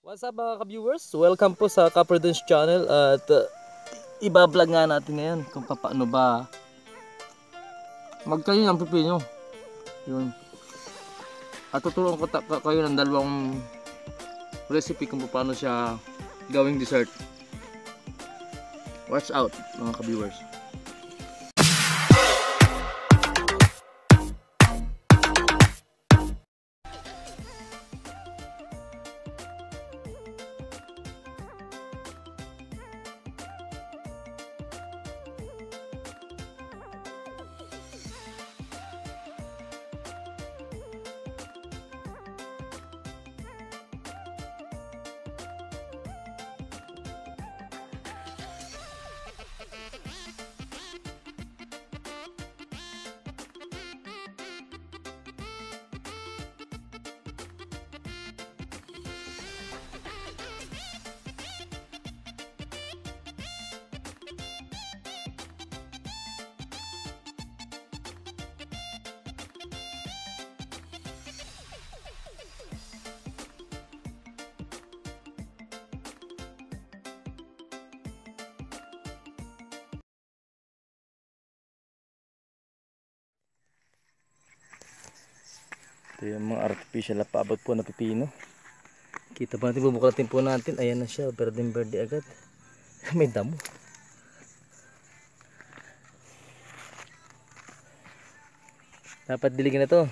What's up mga ka-viewers? Welcome po sa Kaprudence Channel at iba-vlog nga natin ngayon kung paano ba magtayo ng pipino. Yun. At tuturuan ko kayo ng dalawang recipe kung paano siya gawing dessert. Watch out mga ka-viewers. Ito yung mga artificial na paabot po na pipino. Kita ba natin, bubuklatin po natin. Ayan na siya, berdeng berde agad. May damo. Dapat diligin na to.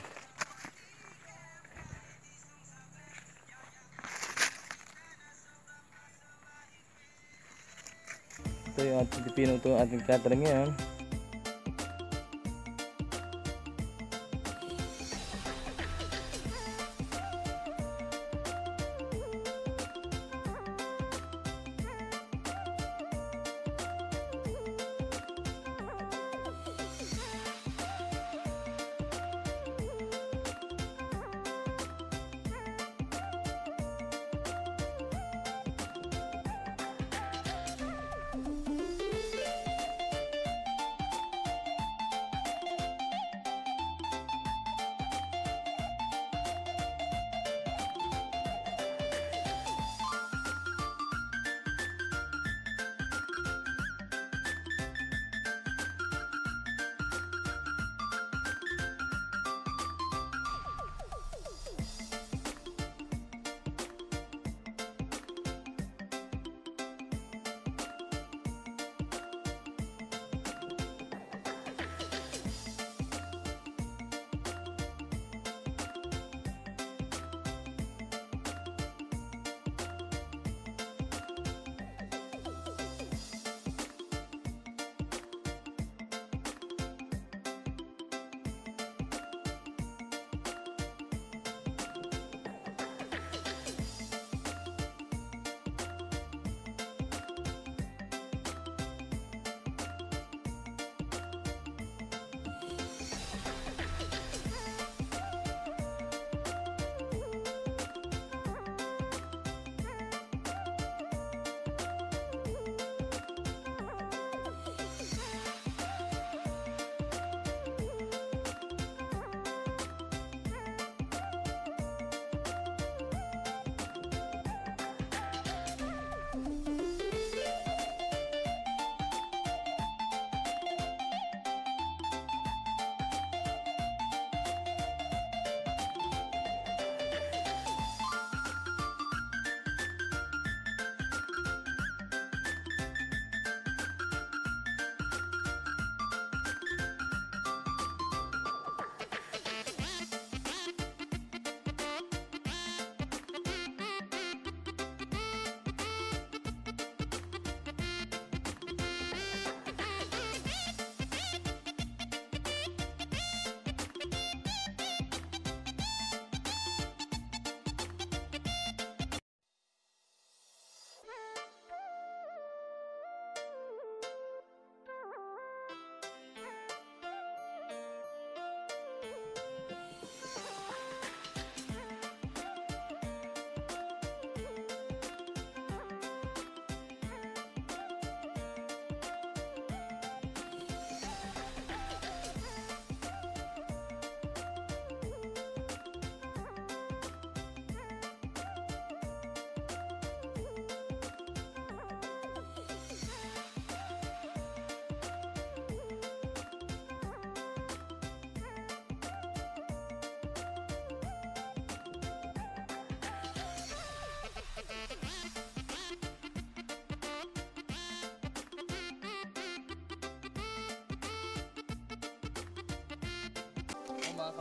Ito yung ating pipino, ito yung ating tatanim yan.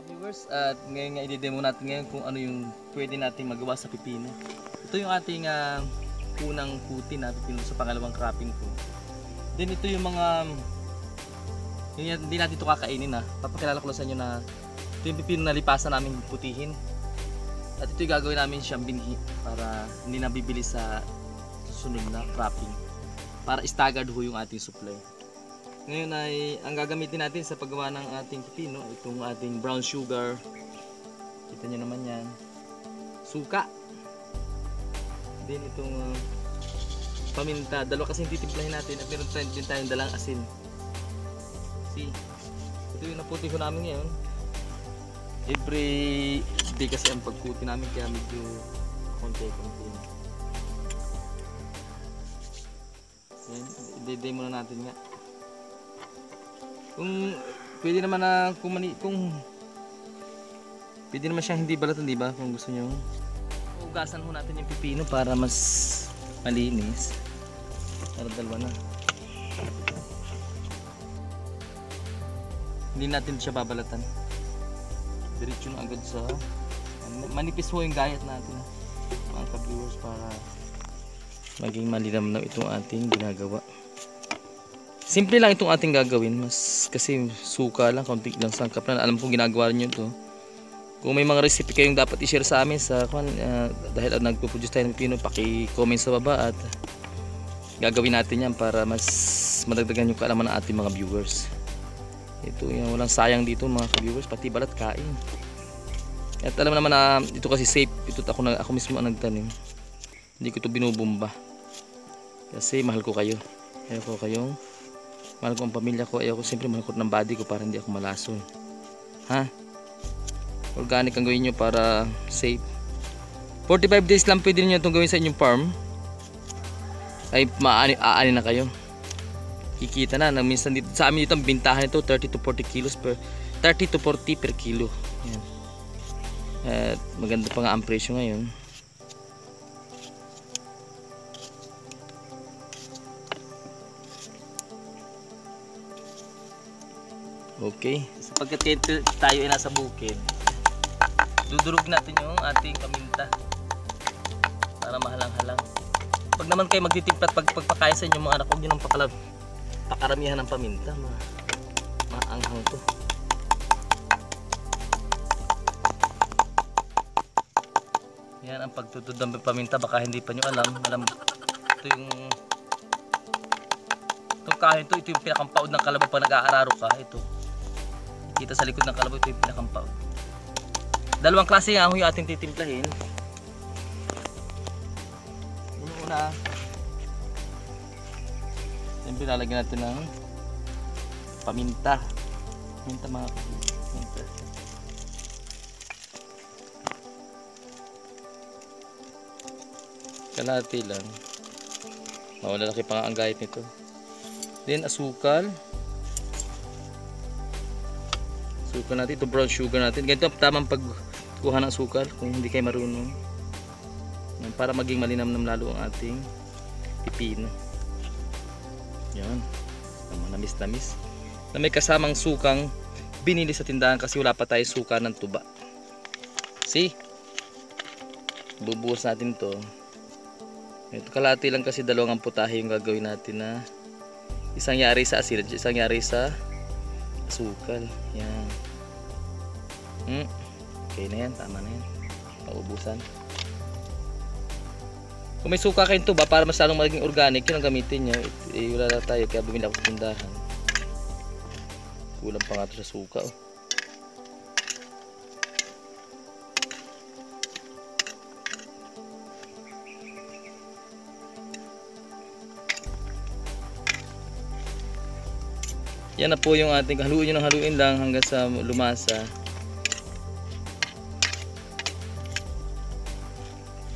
Viewers, at ngayon nga i-demo natin ngayon kung ano yung pwede nating magawa sa pipino. Ito yung ating unang puti na pipino sa pangalawang cropping ko. Then ito yung mga hindi natin ito kakainin. Papakilala ko lang sa inyo na ito yung pipino na lipasan namin putihin. At ito yung gagawin namin siyang binhi para hindi nabibili sa susunod na cropping. Para staggered ho yung ating supply. Ngayon ay ang gagamitin natin sa paggawa ng ating pipino, itong ating brown sugar. Kita nyo naman yan. Suka. Then itong paminta. Dalawa kasi titiplahin natin at meron din tayong dalang asin. See? Ito yung naputi ko namin ngayon. Every day kasi ang pagputi namin kaya medyo konti-konti. Yan, i-day muna natin nga. Kung pwede naman na kung pwede naman siyang hindi balatan, di ba? Kung gusto niyo. Ugasan ho natin yung pipino para mas malinis. Para dalawa na. Hindi natin siya babalatan. Diretso na agad sa manipis ho yung gayat natin, mga ka-viewers, para maging malinamnam itong ating ginagawa. Simple lang itong ating gagawin, mas kasi suka lang, kaunti lang sangkap na. Alam kong ginagawa niyo to. Kung may mga recipe kayong dapat i-share sa amin sa dahil nagpo-produce tayo ng pipino, paki-comment sa baba at gagawin natin yan para mas madagdagan yung kaalaman ng ating mga viewers. Ito yung walang sayang dito mga ka-viewers, pati balat kain. At alam naman na ito kasi safe. Ito ako mismo ang nagtanim. Hindi ko ito binubumba. Kasi mahal ko kayo. Ayoko kayong mahal ko ang pamilya ko. Ayoko siyempre mahal ko ng body ko para hindi ako malason. Ha? Organic ang gawin nyo para safe. 45 days lang pwede nyo itong gawin sa inyong farm. Ay aani na kayo. Kikita na minsan dito sa amin dito ang bintahan nito 30 to 40 kilos per 30 to 40 per kilo. Yan. At maganda pa nga ang presyo ngayon. Okay, sapagkat tayo ay nasa bukid, dudurog natin yung ating paminta para mahalang-halang. Pag naman kayo magtitimpla at pagpakain sa inyo mga anak, huwag nyo nang pakaramihan ng paminta, maanghang to. Yan ang pagtutod ng paminta, baka hindi pa nyo alam ito yung itong kahoy ito yung pinakampaod ng kalabaw pag nag-aararo ka. Ito kita sa likod ng kalabaw, ito yung pinakampaod. Dalawang klase nga yung ating titimplahin. Una siyempre lalagyan natin ng paminta mga paminta. Kalahati lang, malalaki pa nga ang gayat nito. Then asukal natin, ito brown sugar natin. Ganito ang tamang pagkuha ng asukal kung hindi kayo marunong, para maging malinamnam lalo ang ating pipino. Yan, namis na may kasamang sukang binili sa tindahan kasi wala pa tayo suka ng tuba. See, bubuhos natin to. Ito kalahati lang kasi dalawang putahe yung gagawin natin, na isang yari sa asin at isang yari sa asukal. Yan. Okay na yan, tama na yan. Paubusan. Kung may suka kayong tuba para mas lalong maging organic, yun ang gamitin nyo. Wala na tayo kaya bumili ako sa tindahan. Kulang pa nga ito sa suka. Yan na po yung ating, haluin nyo ng haluin lang hanggang sa lumasa.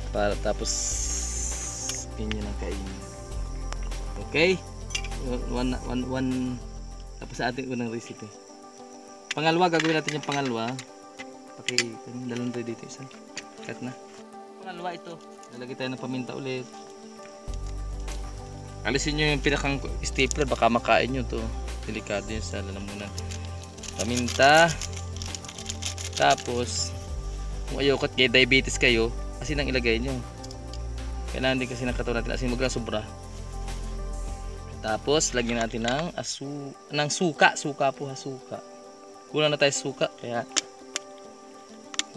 Para tapos yun ang kainin. Okay? One tapos sa ating unang recipe. Pangalawa, gagawin natin yung pangalawa. Dalan tayo dito isa. Cut na. Pangalawa ito. Lalagay tayo ng paminta ulit. Alisin nyo yung pinakang stapler, baka makain nyo to. Delikado yun sa lalamunan. Paminta. Tapos kung ayaw kat kay diabetes kayo, asin ang ilagay nyo. Kailangan din kasi ng katawan natin asin, magla sobra. Tapos lagyan natin ng suka po, suka. Kulang na tayo suka, kaya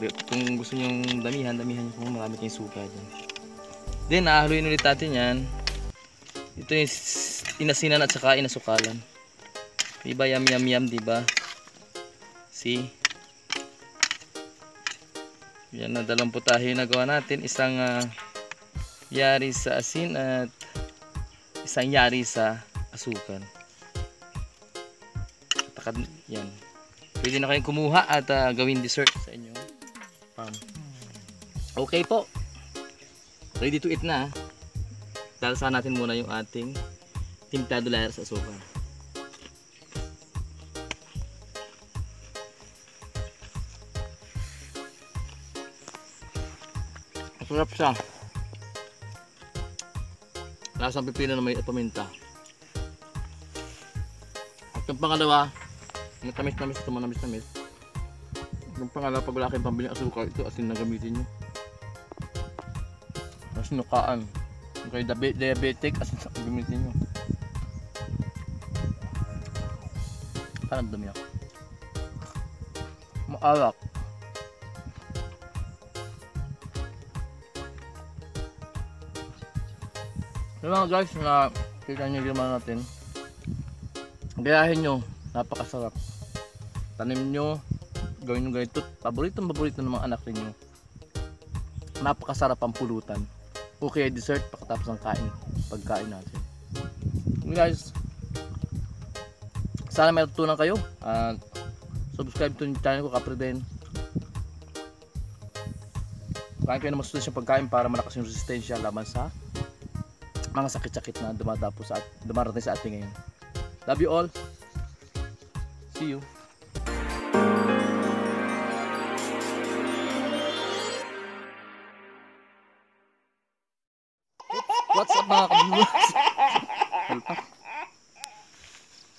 kung gusto nyo damihan nyo kung marami kayong suka dyan. Then haluin ulit natin yan. Ito yung inasinan at saka inasukalan. Diba yum diba? See? Yan na dalawang putahe na gawa natin. Isang yari sa asin at isang yari sa asukal. Yan. Pwede na kayong kumuha at gawin dessert sa inyong farm. Okay po. Ready to eat na. Dalsahan natin muna yung ating timplado layer sa asukal. Masarap siya. Lasang pipino na may paminta. At yung pangalawa, matamis-tamis ito, manamis-tamis. Yung pangalawa, pag wala kayong pambiling asukal, ito asin na gamitin nyo. Sinukaan. Kung kayo diabetic, asin na gamitin nyo. Parang dumi ako. Maalak. Yung mga guys na kita nyo ginawa natin, gayahin nyo, napakasarap. Tanim nyo, gawin nyo ganito, paborito ng mga anak ninyo. Napakasarap ang pulutan. Okay, dessert pagkatapos ng pagkain natin. So guys, sana may natutunan kayo. Subscribe to yung channel ko, Kapre din. Kain kayo ng masusunod yung pagkain para malakas yung resistensya laban sa mga sakit-sakit na dumarating sa atin ngayon. Love you all. See you. What's up mga kabiwas?